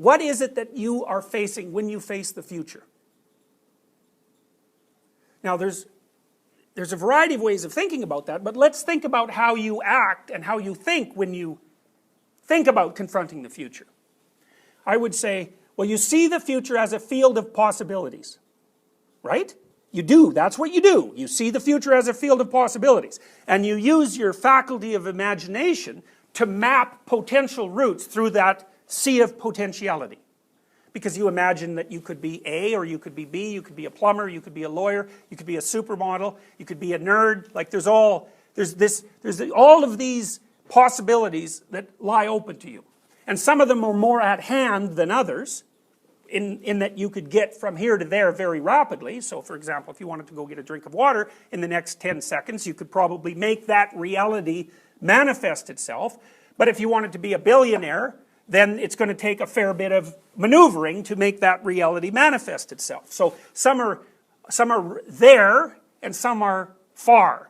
what is it that you are facing when you face the future? Now there's a variety of ways of thinking about that, but let's think about how you act and how you think when you think about confronting the future. I would say, well, you see the future as a field of possibilities, right? You do, that's what you do. You see the future as a field of possibilities. And you use your faculty of imagination to map potential routes through that sea of potentiality. Because you imagine that you could be A, or you could be B, you could be a plumber, you could be a lawyer, you could be a supermodel, you could be a nerd. Like there's all of these possibilities that lie open to you. And some of them are more at hand than others, in that you could get from here to there very rapidly. So for example, if you wanted to go get a drink of water in the next 10 seconds, you could probably make that reality manifest itself. But if you wanted to be a billionaire, then it's going to take a fair bit of maneuvering to make that reality manifest itself. So some are there and some are far.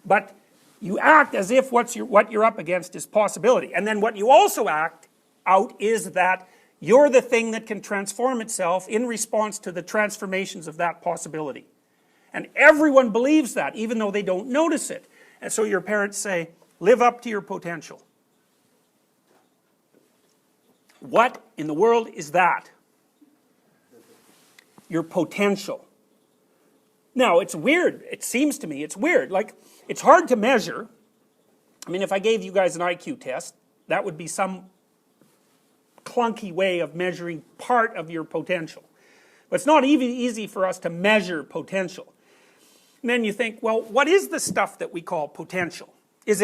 But you act as if what you're up against is possibility. And then what you also act out is that you're the thing that can transform itself in response to the transformations of that possibility. And everyone believes that, even though they don't notice it. And so your parents say, live up to your potential. What in the world is that? Your potential. Now, it's weird. It seems to me it's weird. Like, it's hard to measure. I mean, if I gave you guys an IQ test, that would be some clunky way of measuring part of your potential. But it's not even easy for us to measure potential. And then you think, well, what is the stuff that we call potential? It's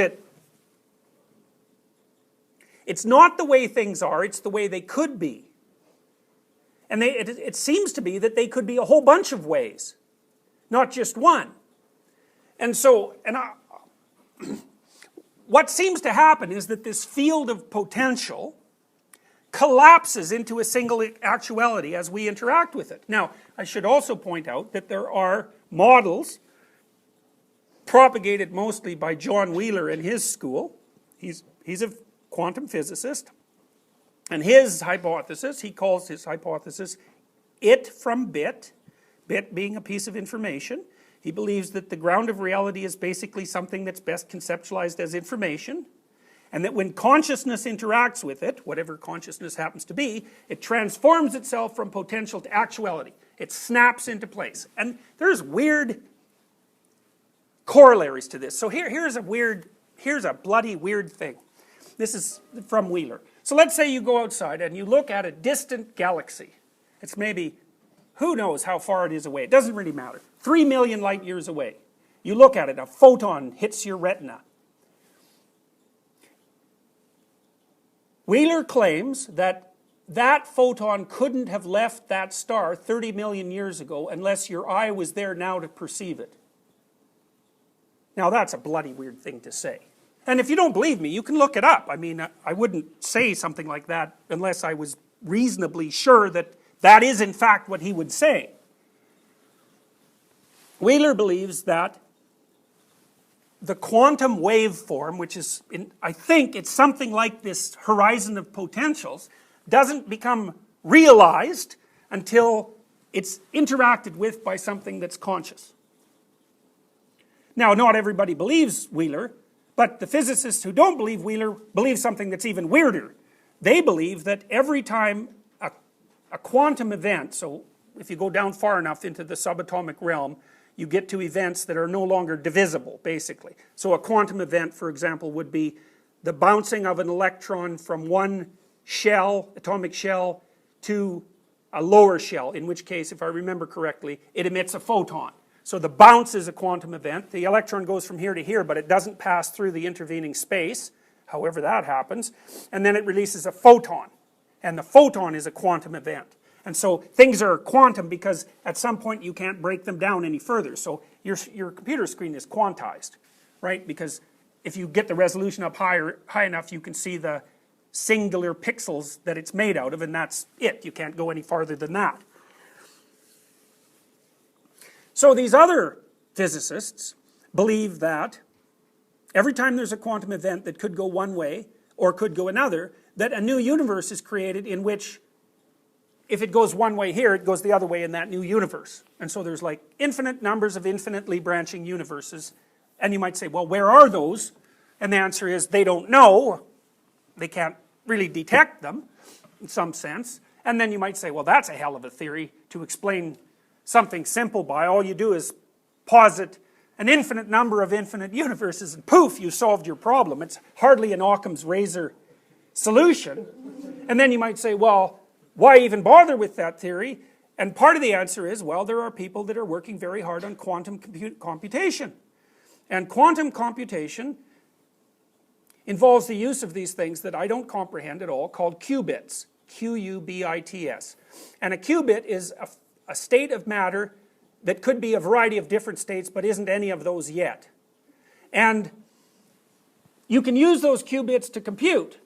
not the way things are, it's the way they could be. And it seems to be that they could be a whole bunch of ways, not just one. And so, what seems to happen is that this field of potential collapses into a single actuality as we interact with it. Now, I should also point out that there are models propagated mostly by John Wheeler and his school. He's a quantum physicist. And his hypothesis, he calls his hypothesis it from bit, bit being a piece of information. He believes that the ground of reality is basically something that's best conceptualized as information. And that when consciousness interacts with it, whatever consciousness happens to be, it transforms itself from potential to actuality. It snaps into place. And there's weird corollaries to this. So here's a bloody weird thing. This is from Wheeler. So let's say you go outside and you look at a distant galaxy. It's maybe, who knows how far it is away. It doesn't really matter. 3 million light years away. You look at it, a photon hits your retina. Wheeler claims that that photon couldn't have left that star 30 million years ago unless your eye was there now to perceive it. Now that's a bloody weird thing to say. And if you don't believe me, you can look it up. I mean, I wouldn't say something like that unless I was reasonably sure that that is in fact what he would say. Wheeler believes that the quantum waveform, which is, I think it's something like this horizon of potentials, doesn't become realized until it's interacted with by something that's conscious. Now, not everybody believes Wheeler, but the physicists who don't believe Wheeler believe something that's even weirder. They believe that every time a quantum event, so if you go down far enough into the subatomic realm, you get to events that are no longer divisible, basically. So a quantum event, for example, would be the bouncing of an electron from one shell, atomic shell, to a lower shell, in which case, if I remember correctly, it emits a photon. So the bounce is a quantum event. The electron goes from here to here, but it doesn't pass through the intervening space, however that happens, and then it releases a photon. And the photon is a quantum event. And so things are quantum because at some point you can't break them down any further. So your computer screen is quantized, right? Because if you get the resolution up high enough, you can see the singular pixels that it's made out of, and that's it. You can't go any farther than that. So these other physicists believe that every time there's a quantum event that could go one way or could go another, that a new universe is created in which if it goes one way here, it goes the other way in that new universe. And so there's like infinite numbers of infinitely branching universes. And you might say, well, where are those? And the answer is they don't know. They can't really detect them in some sense. And then you might say, well, that's a hell of a theory to explain something simple by. All you do is posit an infinite number of infinite universes and poof, you solved your problem. It's hardly an Occam's razor solution. And then you might say, well, why even bother with that theory? And part of the answer is, well, there are people that are working very hard on quantum computation. And quantum computation involves the use of these things that I don't comprehend at all, called qubits. Q-U-B-I-T-S. And a qubit is a state of matter that could be a variety of different states, but isn't any of those yet. And you can use those qubits to compute.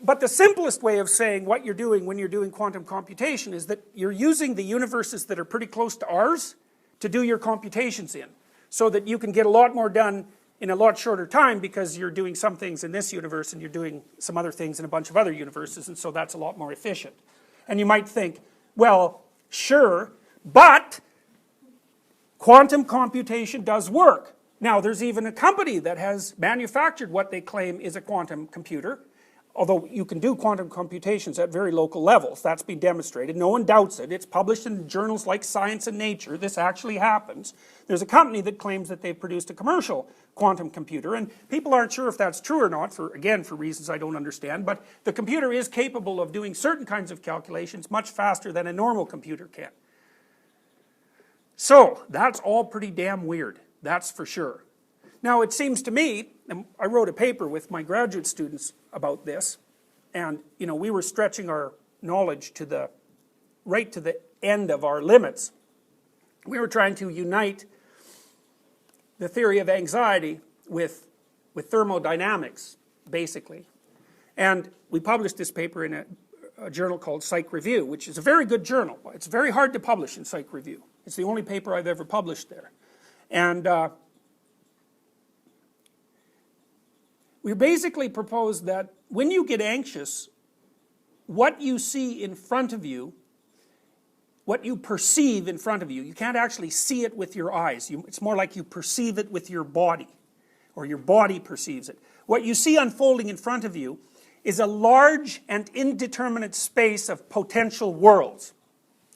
But the simplest way of saying what you're doing when you're doing quantum computation is that you're using the universes that are pretty close to ours to do your computations in, so that you can get a lot more done in a lot shorter time because you're doing some things in this universe and you're doing some other things in a bunch of other universes, and so that's a lot more efficient. And you might think, well, sure, but quantum computation does work. Now, there's even a company that has manufactured what they claim is a quantum computer, although you can do quantum computations at very local levels. That's been demonstrated. No one doubts it. It's published in journals like Science and Nature. This actually happens. There's a company that claims that they've produced a commercial quantum computer, and people aren't sure if that's true or not, again, for reasons I don't understand, but the computer is capable of doing certain kinds of calculations much faster than a normal computer can. So, that's all pretty damn weird. That's for sure. Now, it seems to me, and I wrote a paper with my graduate students about this, and we were stretching our knowledge right to the end of our limits. We were trying to unite the theory of anxiety with thermodynamics, basically. And we published this paper in a journal called Psych Review, which is a very good journal. It's very hard to publish in Psych Review. It's the only paper I've ever published there. And we basically proposed that when you get anxious, what you see in front of you, what you perceive in front of you, you can't actually see it with your eyes. It's more like you perceive it with your body, or your body perceives it. What you see unfolding in front of you is a large and indeterminate space of potential worlds,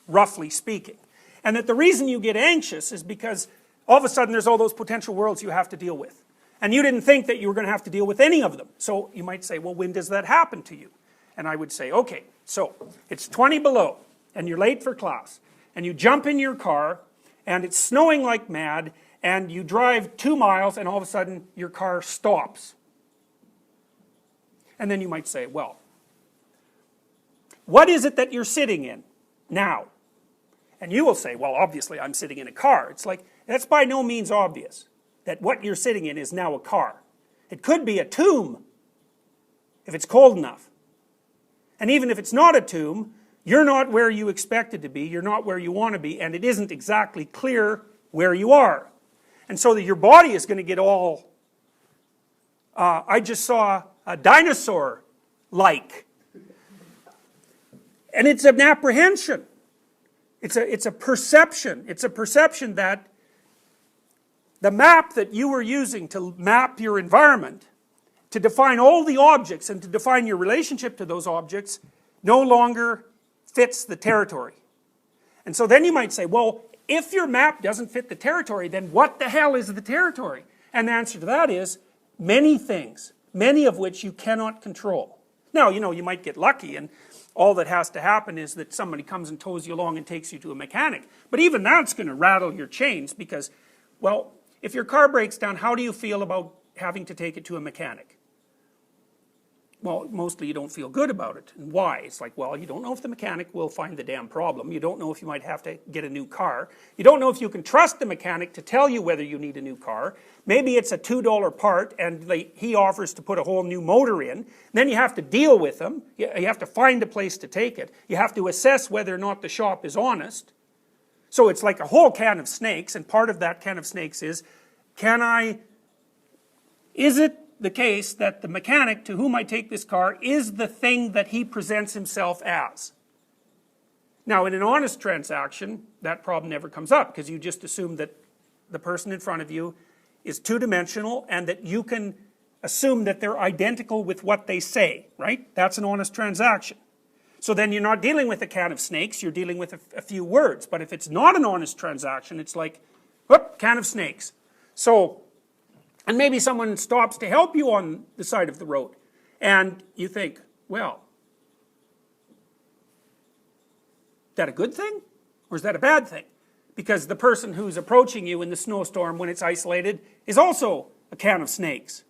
roughly speaking. And that the reason you get anxious is because all of a sudden there's all those potential worlds you have to deal with. And you didn't think that you were going to have to deal with any of them. So you might say, well, when does that happen to you? And I would say, okay, so it's 20 below, and you're late for class, and you jump in your car, and it's snowing like mad, and you drive 2 miles, and all of a sudden your car stops. And then you might say, well, what is it that you're sitting in now? And you will say, well, obviously I'm sitting in a car. It's like, that's by no means obvious that what you're sitting in is now a car. It could be a tomb if it's cold enough. And even if it's not a tomb, you're not where you expected to be, you're not where you want to be, and it isn't exactly clear where you are. And so that your body is going to get all, I just saw a dinosaur-like. And it's an apprehension. It's a perception. It's a perception that the map that you were using to map your environment, to define all the objects and to define your relationship to those objects, no longer fits the territory. And so then you might say, well, if your map doesn't fit the territory, then what the hell is the territory? And the answer to that is many things, many of which you cannot control. Now, you might get lucky, and all that has to happen is that somebody comes and tows you along and takes you to a mechanic. But even that's going to rattle your chains because, well, if your car breaks down, how do you feel about having to take it to a mechanic? Well, mostly you don't feel good about it. And why? It's like, well, you don't know if the mechanic will find the damn problem. You don't know if you might have to get a new car. You don't know if you can trust the mechanic to tell you whether you need a new car. Maybe it's a $2 part and he offers to put a whole new motor in. Then you have to deal with him. You have to find a place to take it. You have to assess whether or not the shop is honest. So it's like a whole can of snakes, and part of that can of snakes is, is it the case that the mechanic to whom I take this car is the thing that he presents himself as? Now, in an honest transaction, that problem never comes up, because you just assume that the person in front of you is two-dimensional and that you can assume that they're identical with what they say, right? That's an honest transaction. So then you're not dealing with a can of snakes, you're dealing with a few words. But if it's not an honest transaction, it's like, whoop, can of snakes. So, and maybe someone stops to help you on the side of the road, and you think, well, is that a good thing, or is that a bad thing? Because the person who's approaching you in the snowstorm when it's isolated is also a can of snakes.